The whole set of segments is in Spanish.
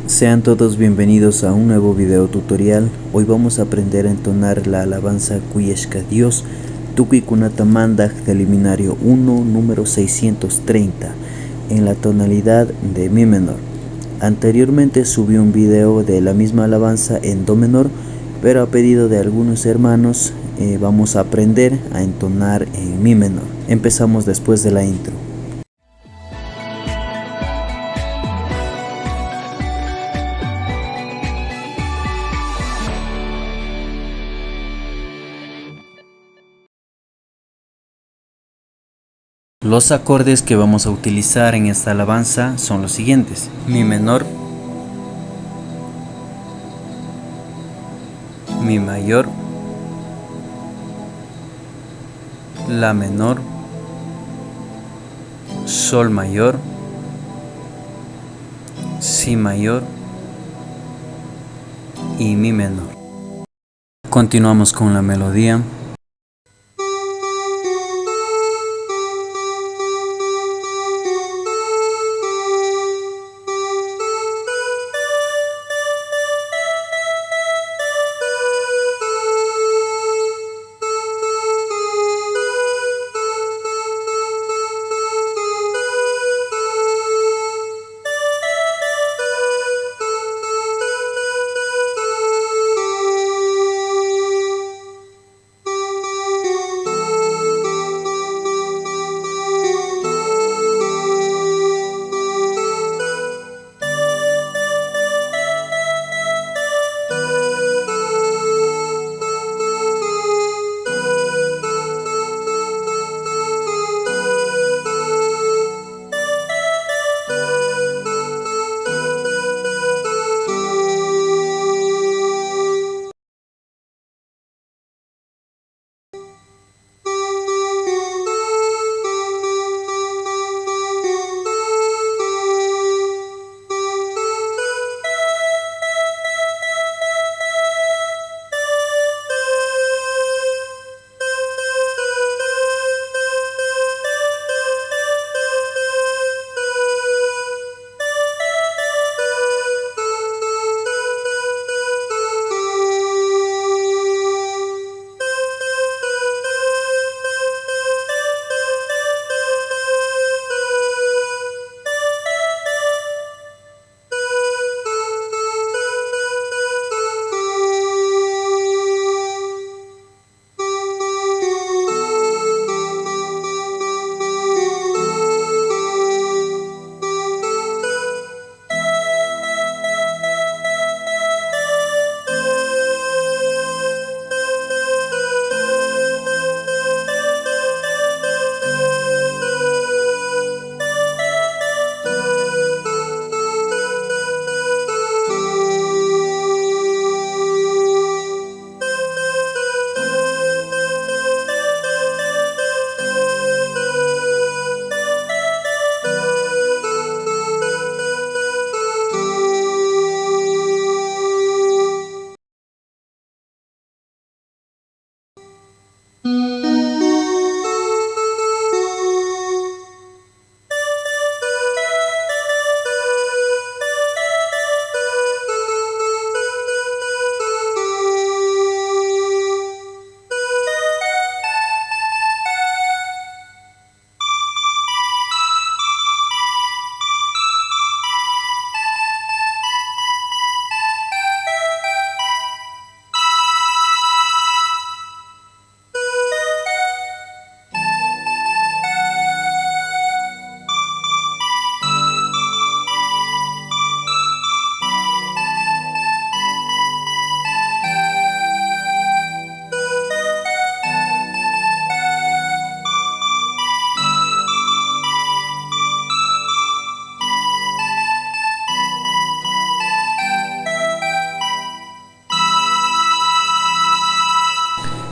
Sean todos bienvenidos a un nuevo video tutorial. Hoy vamos a aprender a entonar la alabanza Cuyeshka Dios Tukuy Kunata Mandak del Liminario 1, número 630, en la tonalidad de Mi menor. Anteriormente subí un video de la misma alabanza en Do menor, pero a pedido de algunos hermanos vamos a aprender a entonar en Mi menor. Empezamos después de la intro. Los acordes que vamos a utilizar en esta alabanza son los siguientes: Mi menor, Mi mayor, La menor, Sol mayor, Si mayor y Mi menor. Continuamos con la melodía.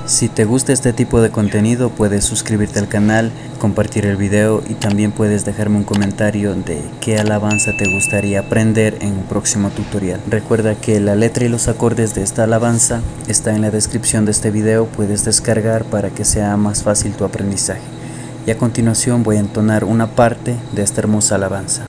Si te gusta este tipo de contenido, puedes suscribirte al canal, compartir el video y también puedes dejarme un comentario de qué alabanza te gustaría aprender en un próximo tutorial. Recuerda que la letra y los acordes de esta alabanza está en la descripción de este video, puedes descargar para que sea más fácil tu aprendizaje. Y a continuación voy a entonar una parte de esta hermosa alabanza.